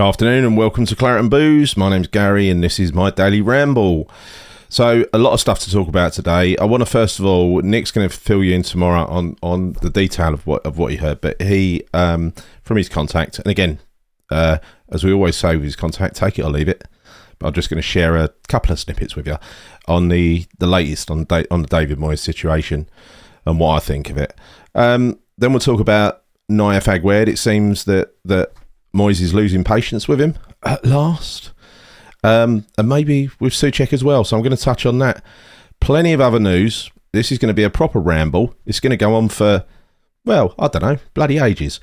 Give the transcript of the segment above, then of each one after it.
Good afternoon and welcome to Claret and Booze. My name's Gary and this is my daily ramble. So a lot of stuff to talk about today. I want to first of all, Nick's going to fill you in tomorrow on the detail of what he heard, but he from his contact, and again, as we always say with his contact, take it or leave it. But I'm just going to share a couple of snippets with you on the latest on the David Moyes situation and what I think of it. Then we'll talk about Aguerd. It seems that Moyes is losing patience with him at last. And maybe with Soucek as well. So I'm going to touch on that. Plenty of other news. This is going to be a proper ramble. It's going to go on for, well, I don't know, bloody ages.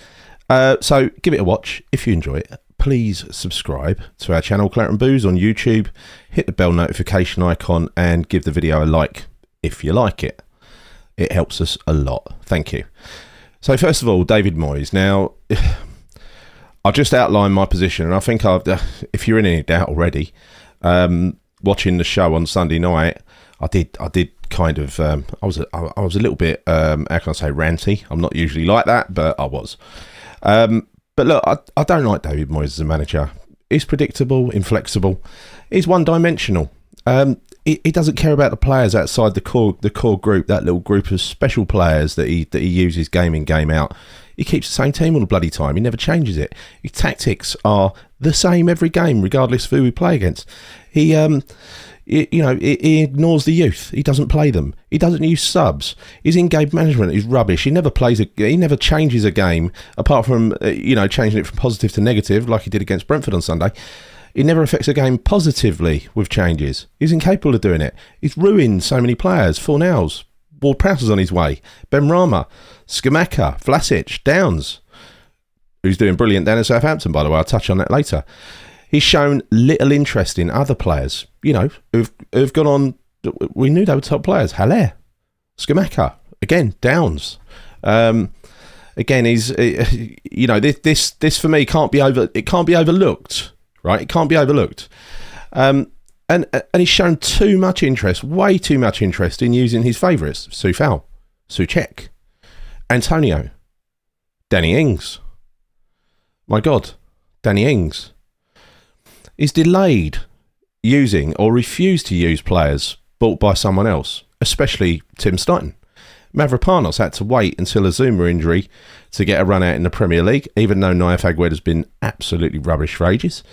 So give it a watch. If you enjoy it, please subscribe to our channel, Claret and Booze, on YouTube. Hit the bell notification icon and give the video a like if you like it. It helps us a lot. Thank you. So first of all, David Moyes. Now, I'll just outline my position, and I think if you're in any doubt already, watching the show on Sunday night, I did kind of, I was a little bit, how can I say, ranty. I'm not usually like that, but I was. But look, I don't like David Moyes as a manager. He's predictable, inflexible. He's one-dimensional. He doesn't care about the players outside the core group, that little group of special players that he uses game in, game out. He keeps the same team all the bloody time. He never changes it. His tactics are the same every game, regardless of who we play against. He ignores the youth. He doesn't play them. He doesn't use subs. His in-game management is rubbish. He never changes a game apart from changing it from positive to negative, like he did against Brentford on Sunday. He never affects a game positively with changes. He's incapable of doing it. He's ruined so many players. Fornals, Ward-Prowse on his way. Benrahma, Scamacca, Vlasic, Downs, who's doing brilliant down in Southampton, by the way. I'll touch on that later. He's shown little interest in other players, who've gone on. We knew they were top players. Haller, Scamacca, again, Downs. Again, he's, this for me can't be overlooked, right? It can't be overlooked. And he's shown too much interest, way too much interest in using his favourites, Soucek, Antonio, Danny Ings. My God, Danny Ings. He's delayed using or refused to use players bought by someone else, especially Tim Stein. Mavropanos had to wait until a Zuma injury to get a run out in the Premier League, even though Aguerd has been absolutely rubbish for ages.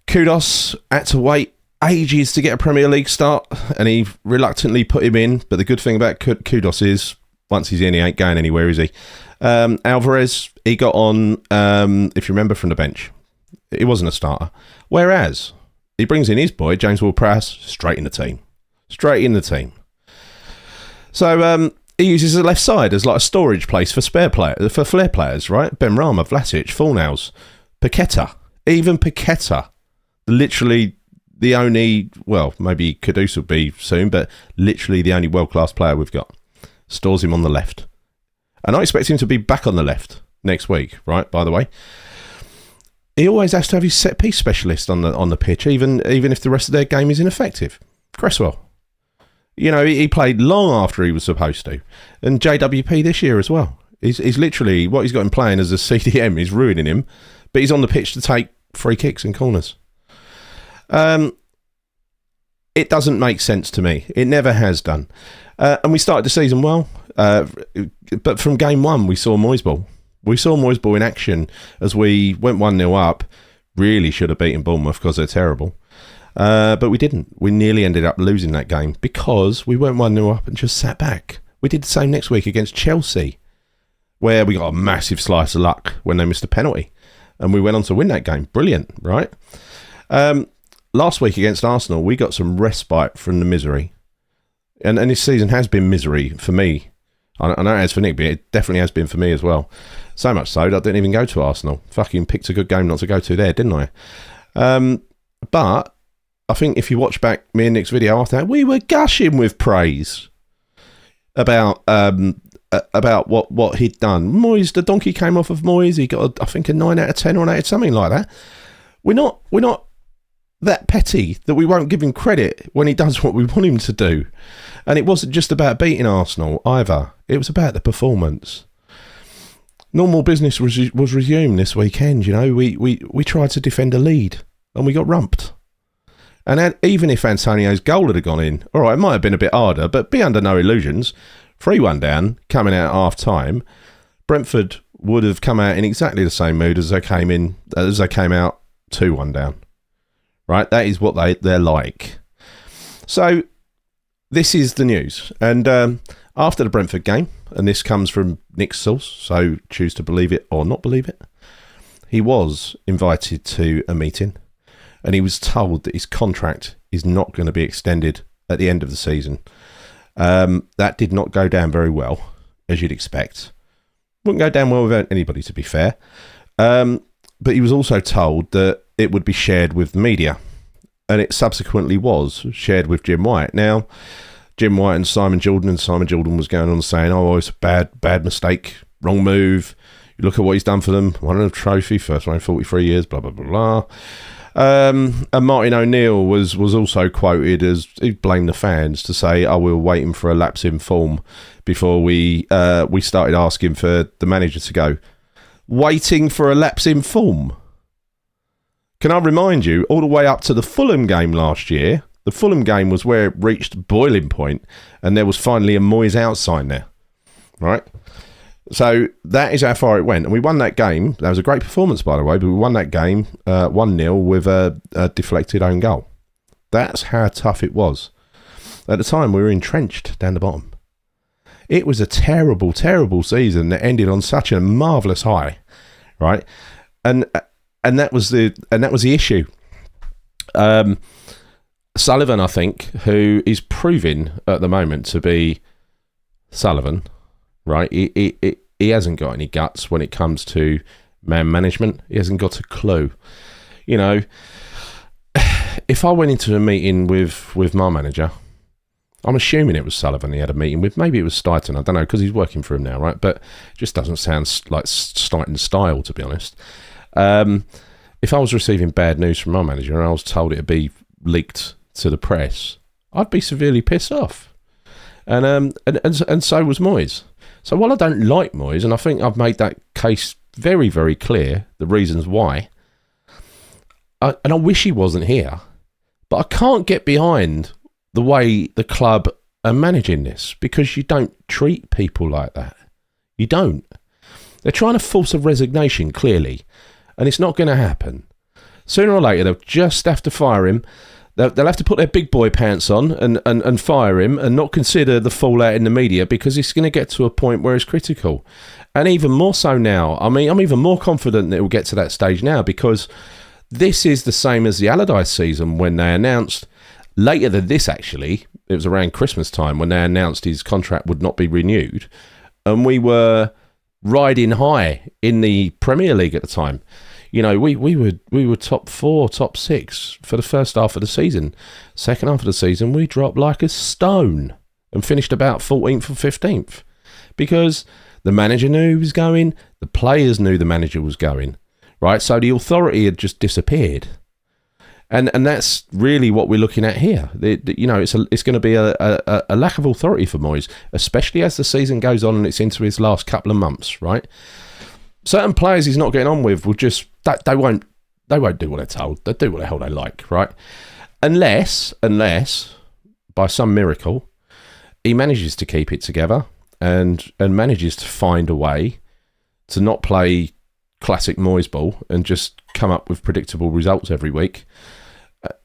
Kudos had to wait ages to get a Premier League start, and he reluctantly put him in. But the good thing about Kudos is, once he's in, he ain't going anywhere, is he? Alvarez, he got on, if you remember, from the bench. He wasn't a starter. Whereas, he brings in his boy, James Ward-Prowse, straight in the team. So, he uses the left side as like a storage place for flair players, right? Benrahma, Vlasic, Fornals, Paqueta. Even Paqueta, literally the only, well, maybe Kudus will be soon, but literally the only world-class player we've got. Stores him on the left. And I expect him to be back on the left next week, right, by the way. He always has to have his set-piece specialist on the pitch, even if the rest of their game is ineffective. Cresswell. He played long after he was supposed to. And JWP this year as well. He's literally, what he's got him playing as a CDM is ruining him, but he's on the pitch to take free kicks and corners. It doesn't make sense to me. It never has done. And we started the season well. But from game one, we saw Moyes ball. We saw Moyes ball in action as we went 1-0 up. Really should have beaten Bournemouth because they're terrible. But we didn't. We nearly ended up losing that game because we went 1-0 up and just sat back. We did the same next week against Chelsea, where we got a massive slice of luck when they missed a penalty. And we went on to win that game. Brilliant, right? Last week against Arsenal, we got some respite from the misery. And this season has been misery for me. I know it has for Nick, but it definitely has been for me as well. So much so that I didn't even go to Arsenal. Fucking picked a good game not to go to there, didn't I? But I think if you watch back me and Nick's video after that, we were gushing with praise about what he'd done. Moyes, the donkey came off of Moyes. He got, I think, a 9 out of 10 or an 8, something like that. We're not that petty that we won't give him credit when he does what we want him to do. And it wasn't just about beating Arsenal either. It was about the performance. Normal business was resumed this weekend. You know, we tried to defend a lead and we got rumped. And even if Antonio's goal had gone in, all right, it might have been a bit harder, but be under no illusions. 3-1 down, coming out at half time, Brentford would have come out in exactly the same mood as they came out 2-1 down. Right, that is what they're like. So this is the news, and after the Brentford game, and this comes from Nick's source, so choose to believe it or not believe it, he was invited to a meeting, and he was told that his contract is not going to be extended at the end of the season. That did not go down very well, as you'd expect. Wouldn't go down well with anybody, to be fair. But he was also told that it would be shared with the media, and it subsequently was shared with Jim White. Now, Jim White and Simon Jordan was going on saying, oh, it's a bad mistake, wrong move. You look at what he's done for them, won a trophy, first one in 43 years, blah, blah, blah, blah. And Martin O'Neill was also quoted as he blamed the fans to say, oh, we were waiting for a lapse in form before we started asking for the manager to go. Waiting for a lapse in form. Can I remind you, all the way up to the Fulham game last year, the Fulham game was where it reached boiling point and there was finally a Moyes out sign there. Right? So that is how far it went. And we won that game. That was a great performance, by the way, but we won that game 1-0 with a deflected own goal. That's how tough it was. At the time, we were entrenched down the bottom. It was a terrible, terrible season that ended on such a marvellous high, right? And that was the issue. Sullivan, I think, who is proving at the moment to be Sullivan, right? He hasn't got any guts when it comes to man management. He hasn't got a clue. You know, if I went into a meeting with my manager, I'm assuming it was Sullivan he had a meeting with. Maybe it was Stuyton. I don't know, because he's working for him now, right? But it just doesn't sound like Stuyton's style, to be honest. If I was receiving bad news from my manager and I was told it would be leaked to the press, I'd be severely pissed off. And so was Moyes. So while I don't like Moyes, and I think I've made that case very, very clear, the reasons why, and I wish he wasn't here, but I can't get behind the way the club are managing this, because you don't treat people like that. You don't. They're trying to force a resignation, clearly, and it's not going to happen. Sooner or later, they'll just have to fire him. They'll have to put their big boy pants on and fire him and not consider the fallout in the media, because it's going to get to a point where it's critical. And even more so now. I mean, I'm even more confident that it will get to that stage now, because this is the same as the Allardyce season, when they announced, later than this actually, it was around Christmas time, when they announced his contract would not be renewed. And we were riding high in the Premier League at the time. You know, we were top 4, top 6 for the first half of the season. Second half of the season, we dropped like a stone and finished about 14th or 15th, because the manager knew he was going, the players knew the manager was going, right? So the authority had just disappeared. And that's really what we're looking at here. You know, it's going to be a lack of authority for Moyes, especially as the season goes on and it's into his last couple of months, right? Certain players he's not getting on with will just, they won't do what they're told. They'll do what the hell they like, right? Unless by some miracle he manages to keep it together and manages to find a way to not play classic Moyes ball and just come up with predictable results every week,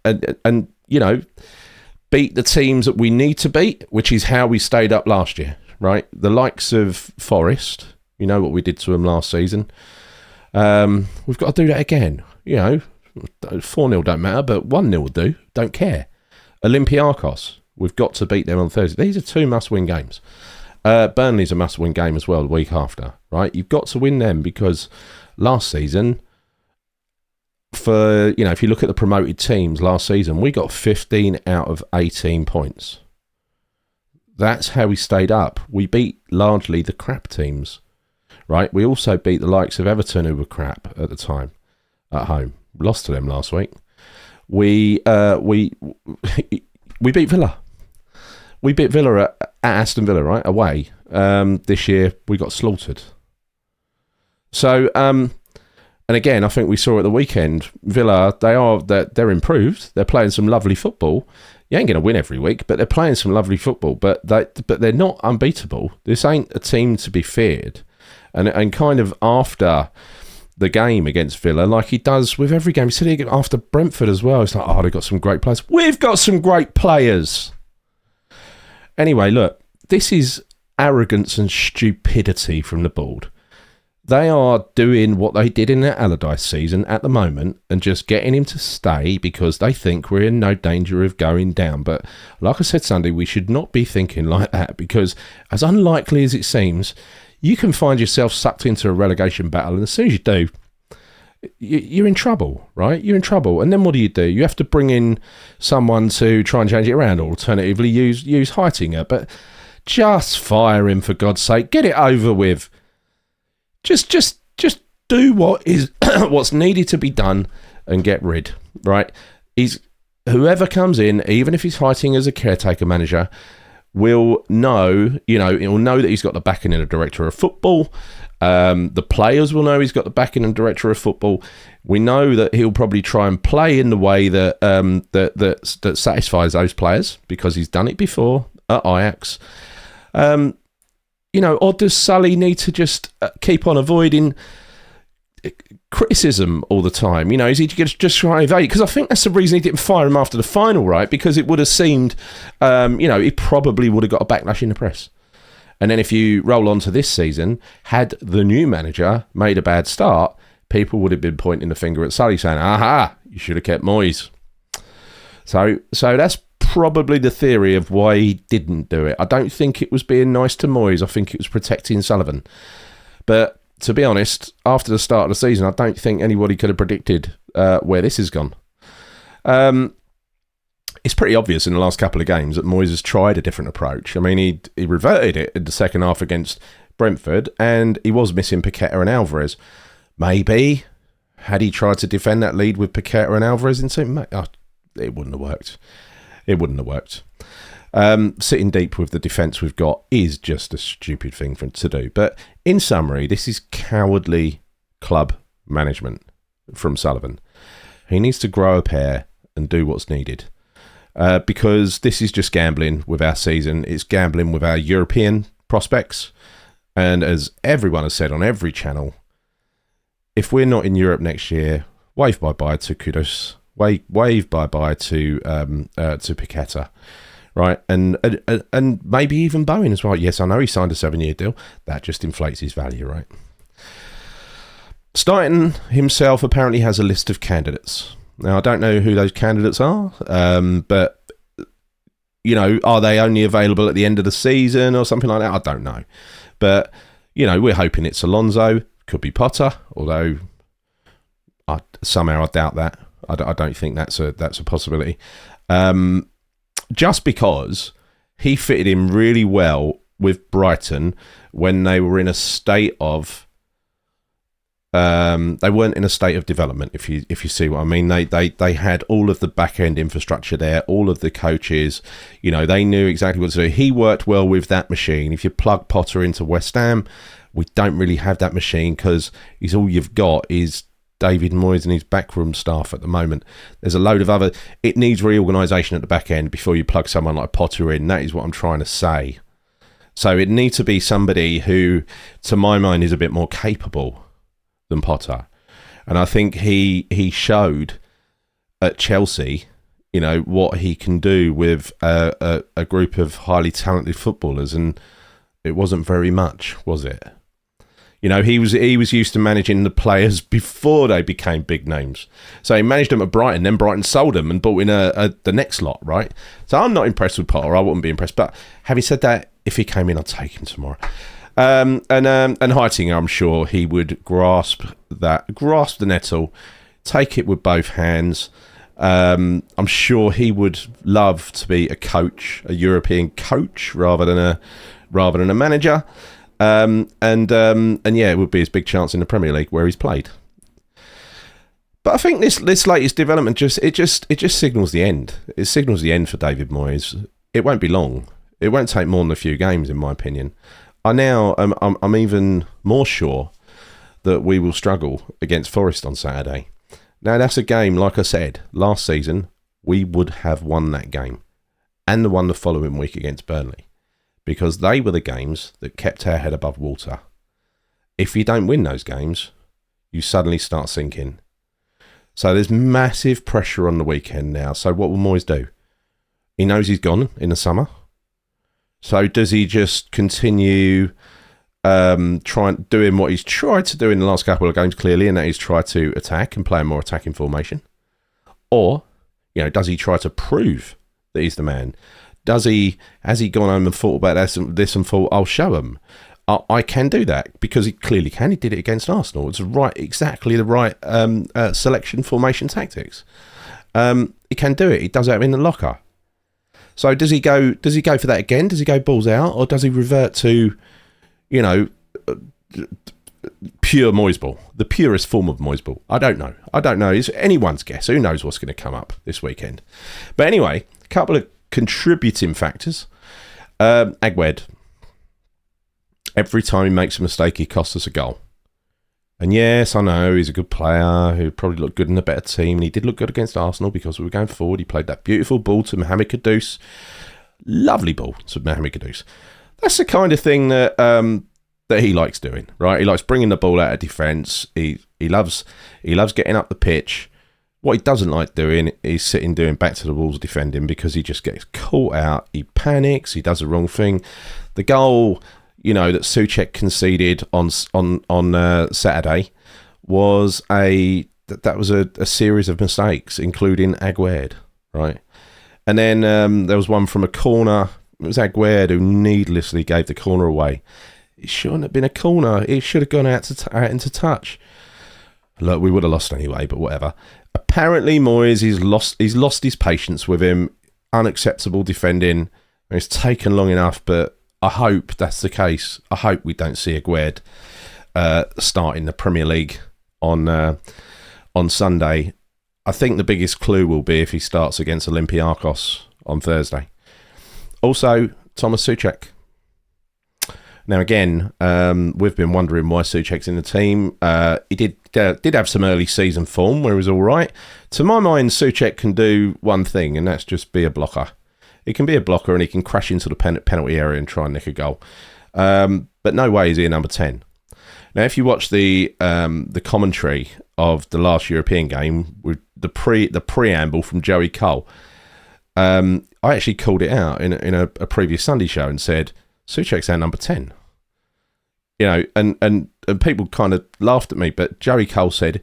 and you know, beat the teams that we need to beat, which is how we stayed up last year, right? The likes of Forest, you know what we did to them last season. We've got to do that again. You know, 4-0 don't matter, but 1-0 will do. Don't care. Olympiacos, we've got to beat them on Thursday. These are 2 must-win games. Burnley's a must-win game as well the week after, right? You've got to win them, because last season, for, you know, if you look at the promoted teams last season, we got 15 out of 18 points. That's how we stayed up. We beat largely the crap teams, right? We also beat the likes of Everton, who were crap at the time, at home. Lost to them last week. We beat Villa. We beat Villa at Aston Villa, right? Away. This year, we got slaughtered. So, and again, I think we saw at the weekend, Villa, they're improved. They're playing some lovely football. You ain't going to win every week, but they're playing some lovely football. But they're not unbeatable. This ain't a team to be feared. And kind of after the game against Villa, like he does with every game, he said after Brentford as well, it's like, oh, they've got some great players. We've got some great players. Anyway, look, this is arrogance and stupidity from the board. They are doing what they did in their Allardyce season at the moment and just getting him to stay because they think we're in no danger of going down. But like I said Sunday, we should not be thinking like that because as unlikely as it seems, you can find yourself sucked into a relegation battle, and as soon as you do, you're in trouble, right? You're in trouble. And then what do? You have to bring in someone to try and change it around, or alternatively use Heitinger. But just fire him, for God's sake. Get it over with. Just do what is what's needed to be done and get rid, right? Whoever comes in, even if he's Heitinger as a caretaker manager, will know, he'll know that he's got the backing of the director of football. The players will know he's got the backing and director of football. We know that he'll probably try and play in the way that that satisfies those players because he's done it before at Ajax. Or does Sully need to just keep on avoiding criticism all the time? Is he just trying to evade? Because I think that's the reason he didn't fire him after the final, right? Because it would have seemed, he probably would have got a backlash in the press. And then if you roll on to this season, had the new manager made a bad start, people would have been pointing the finger at Sully saying, aha, you should have kept Moyes. So that's probably the theory of why he didn't do it. I don't think it was being nice to Moyes. I think it was protecting Sullivan. But to be honest, after the start of the season, I don't think anybody could have predicted where this has gone. It's pretty obvious in the last couple of games that Moyes has tried a different approach. I mean, he reverted it in the second half against Brentford, and he was missing Paqueta and Alvarez. Maybe, had he tried to defend that lead with Paqueta and Alvarez in team, it wouldn't have worked. It wouldn't have worked. Sitting deep with the defence we've got is just a stupid thing to do. But in summary, this is cowardly club management from Sullivan. He needs to grow a pair and do what's needed. Because this is just gambling with our season. It's gambling with our European prospects. And as everyone has said on every channel, if we're not in Europe next year, wave bye-bye to Kudus. Wave bye-bye to Paqueta. Right, and maybe even Bowen as well. Yes, I know he signed a 7-year deal. That just inflates his value, right? Stein himself apparently has a list of candidates. Now, I don't know who those candidates are, but, are they only available at the end of the season or something like that? I don't know. But, we're hoping it's Alonso. Could be Potter, although somehow I doubt that. I don't think that's a possibility. Just because he fitted in really well with Brighton when they were in a state of they weren't in a state of development, if you see what I mean. They had all of the back end infrastructure there, all of the coaches, they knew exactly what to do. He worked well with that machine. If you plug Potter into West Ham, we don't really have that machine because all you've got is David Moyes and his backroom staff at the moment. There's a load of other... It needs reorganisation at the back end before you plug someone like Potter in. That is what I'm trying to say. So it needs to be somebody who, to my mind, is a bit more capable than Potter. And I think he showed at Chelsea, what he can do with a group of highly talented footballers, and it wasn't very much, was it? He was used to managing the players before they became big names. So he managed them at Brighton, then Brighton sold them and bought in the next lot, right? So I'm not impressed with Potter. I wouldn't be impressed. But having said that, if he came in, I'd take him tomorrow. And Heitinger, I'm sure he would grasp the nettle, take it with both hands. I'm sure he would love to be a coach, a European coach, rather than a manager. And it would be his big chance in the Premier League where he's played. But I think this latest development just signals the end. It signals the end for David Moyes. It won't be long. It won't take more than a few games, in my opinion. I'm even more sure that we will struggle against Forest on Saturday. Now, that's a game, like I said, last season, we would have won that game and the one the following week against Burnley, because they were the games that kept our head above water. If you don't win those games, you suddenly start sinking. So there's massive pressure on the weekend now. So what will Moyes do? He knows he's gone in the summer. So does he just continue doing what he's tried to do in the last couple of games, clearly, and that is try to attack and play a more attacking formation? Or, does he try to prove that he's the man? Has he gone home and thought about this and thought, I'll show him. I can do that, because he clearly can. He did it against Arsenal. It's exactly the right selection, formation, tactics. He can do it. He does that in the locker. So does he go for that again? Does he go balls out, or does he revert to, pure Moyes ball, the purest form of Moyes ball? I don't know. It's anyone's guess. Who knows what's going to come up this weekend? But anyway, a couple of contributing factors. Aguerd. Every time he makes a mistake, he costs us a goal. And yes, I know he's a good player who probably looked good in a better team. And he did look good against Arsenal because we were going forward. He played that beautiful ball to Mohamed Kudus. Lovely ball to Mohamed Kudus. That's the kind of thing that he likes doing, right? He likes bringing the ball out of defence. He loves getting up the pitch. What he doesn't like doing is sitting doing back to the walls defending, because he just gets caught out. He panics. He does the wrong thing. The goal, that Soucek conceded on Saturday was a series of mistakes, including Aguerd, right? And then there was one from a corner. It was Aguerd who needlessly gave the corner away. It shouldn't have been a corner. It should have gone out into touch. Look, we would have lost anyway, but whatever. Apparently, Moyes, he's lost his patience with him. Unacceptable defending. It's taken long enough, but I hope that's the case. I hope we don't see Aguerd start in the Premier League on Sunday. I think the biggest clue will be if he starts against Olympiacos on Thursday. Also, Thomas Soucek. Now, again, we've been wondering why Soucek's in the team. He did have some early season form where he was all right. To my mind, Soucek can do one thing, and that's just be a blocker. He can be a blocker, and he can crash into the penalty area and try and nick a goal. But no way is he a number 10. Now, if you watch the commentary of the last European game with the preamble from Joey Cole, I actually called it out in a previous Sunday show and said, Soucek's our number 10. And people kind of laughed at me, but Joey Cole said,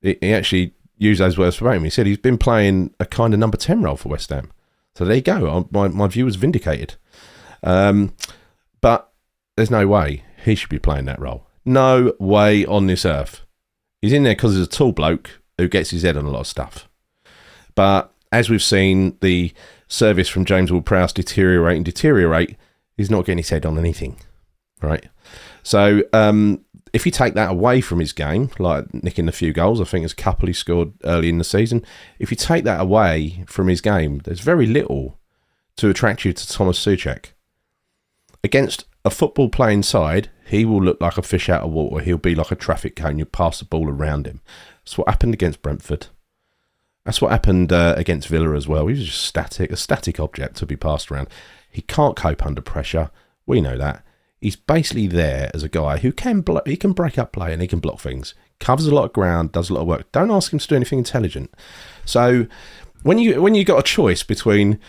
he actually used those words for him. He said he's been playing a kind of number 10 role for West Ham. So there you go. My view was vindicated. But there's no way he should be playing that role. No way on this earth. He's in there because he's a tall bloke who gets his head on a lot of stuff. But as we've seen the service from James Ward-Prowse deteriorate, he's not getting his head on anything, right? So if you take that away from his game, like nicking a few goals, I think there's a couple he scored early in the season. If you take that away from his game, there's very little to attract you to Thomas Soucek. Against a football playing side, he will look like a fish out of water. He'll be like a traffic cone. You pass the ball around him. That's what happened against Brentford. That's what happened against Villa as well. He was just a static object to be passed around. He can't cope under pressure. We know that. He's basically there as a guy who he can break up play and he can block things. Covers a lot of ground, does a lot of work. Don't ask him to do anything intelligent. So when you got a choice between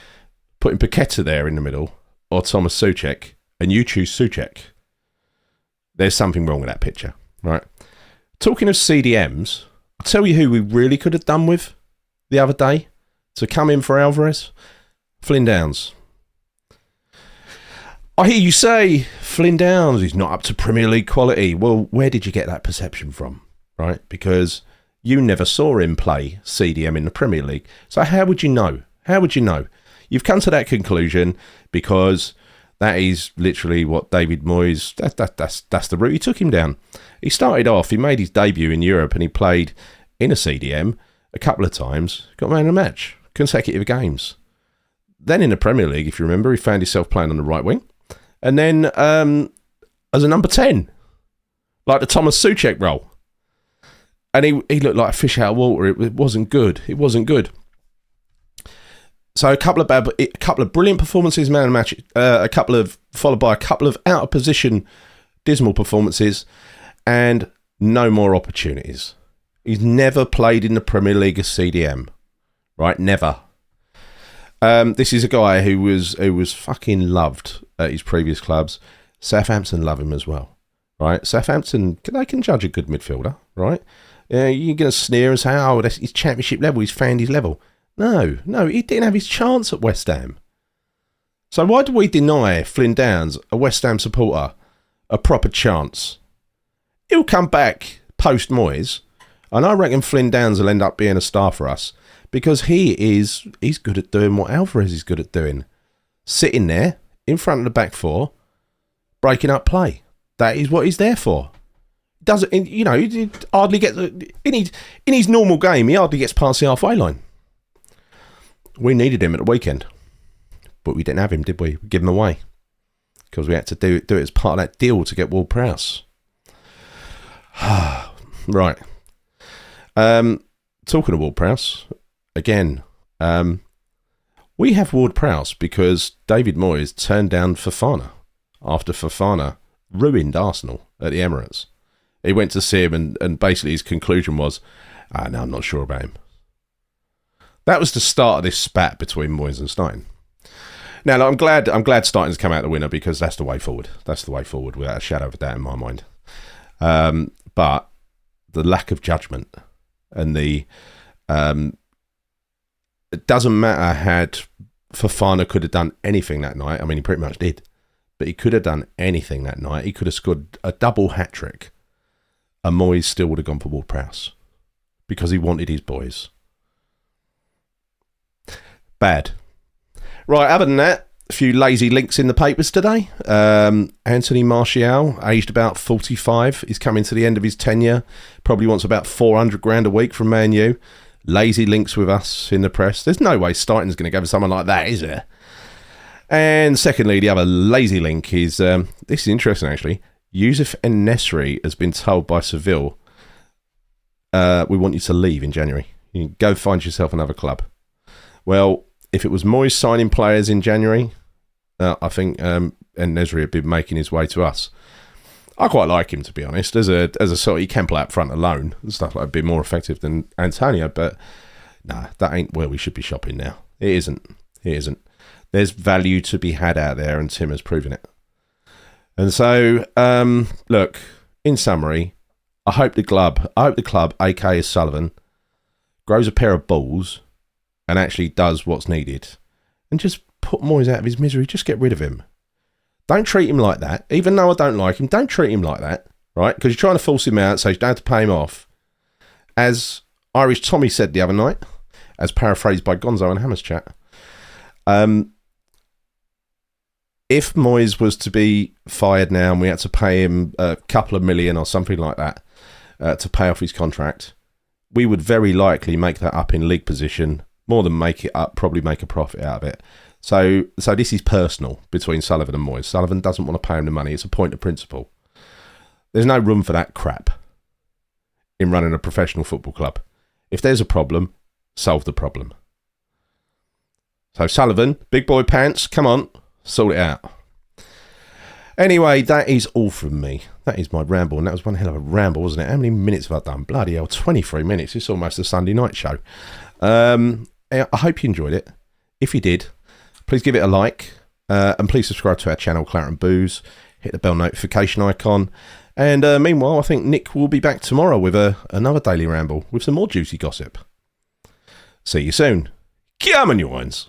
putting Paqueta there in the middle or Thomas Soucek, and you choose Soucek, there's something wrong with that picture, right? Talking of CDMs, I'll tell you who we really could have done with the other day to come in for Alvarez. Flynn Downs. I hear you say, Flynn Downs is not up to Premier League quality. Well, where did you get that perception from, right? Because you never saw him play CDM in the Premier League. So how would you know? How would you know? You've come to that conclusion because that is literally what David Moyes, that's the route he took him down. He started off, he made his debut in Europe and he played in a CDM a couple of times, got man of the match, consecutive games. Then in the Premier League, if you remember, he found himself playing on the right wing. And then as a number 10, like the Thomas Soucek role. And he looked like a fish out of water. It wasn't good. It wasn't good. So a couple of brilliant performances, man of the match. Followed by a couple of out of position, dismal performances, and no more opportunities. He's never played in the Premier League as CDM, right? Never. This is a guy who was fucking loved at his previous clubs. Southampton love him as well, right? Southampton, they can judge a good midfielder, right? You're going to sneer and say, oh, that's his championship level. He's found his level. No, he didn't have his chance at West Ham. So why do we deny Flynn Downs, a West Ham supporter, a proper chance? He'll come back post Moyes, and I reckon Flynn Downs will end up being a star for us because he's good at doing what Alvarez is good at doing. Sitting there in front of the back four, breaking up play. That is what he's there for. Doesn't, you know, he hardly gets in his normal game. He hardly gets past the halfway line. We needed him at the weekend, but we didn't have him, did we? We gave him away because we had to do it as part of that deal to get Ward-Prowse. Right. Talking of Ward-Prowse again, we have Ward-Prowse because David Moyes turned down Fofana after Fofana ruined Arsenal at the Emirates. He went to see him and basically his conclusion was, no, I'm not sure about him. That was the start of this spat between Moyes and Stein. Now, I'm glad Stein's come out the winner because that's the way forward. That's the way forward without a shadow of a doubt in my mind. But the lack of judgment and it doesn't matter had Fofana could have done anything that night. I mean, he pretty much did. But he could have done anything that night. He could have scored a double hat-trick. And Moyes still would have gone for Ward-Prowse because he wanted his boys. Bad. Right, other than that, a few lazy links in the papers today. Anthony Martial, aged about 45, is coming to the end of his tenure. Probably wants about 400 grand a week from Man U. Lazy links with us in the press. There's no way Steiten's going to go for someone like that, is there? And secondly, the other lazy link is, this is interesting actually, Youssef En-Nesyri has been told by Seville, we want you to leave in January. You can go find yourself another club. Well, if it was Moyes signing players in January, I think En-Nesyri would be making his way to us. I quite like him, to be honest. As a sort of, he can play up front alone and stuff like that, be more effective than Antonio, but nah, that ain't where we should be shopping now. It isn't. There's value to be had out there, and Tim has proven it. And so, look, in summary, I hope the club, aka Sullivan, grows a pair of balls and actually does what's needed. And just put Moyes out of his misery. Just get rid of him. Don't treat him like that. Even though I don't like him, don't treat him like that, right? Because you're trying to force him out, so you don't have to pay him off. As Irish Tommy said the other night, as paraphrased by Gonzo and Hammers chat, if Moyes was to be fired now and we had to pay him a couple of million or something like that to pay off his contract, we would very likely make that up in league position, more than make it up, probably make a profit out of it. So this is personal between Sullivan and Moyes. Sullivan doesn't want to pay him the money. It's a point of principle. There's no room for that crap in running a professional football club. If there's a problem, solve the problem. So Sullivan, big boy pants, come on, sort it out. Anyway, that is all from me. That is my ramble, and that was one hell of a ramble, wasn't it? How many minutes have I done? Bloody hell, 23 minutes. It's almost a Sunday night show. I hope you enjoyed it. If you did, please give it a like, and please subscribe to our channel, Claret and Booze. Hit the bell notification icon. And meanwhile, I think Nick will be back tomorrow with another daily ramble with some more juicy gossip. See you soon. Come on, you ones.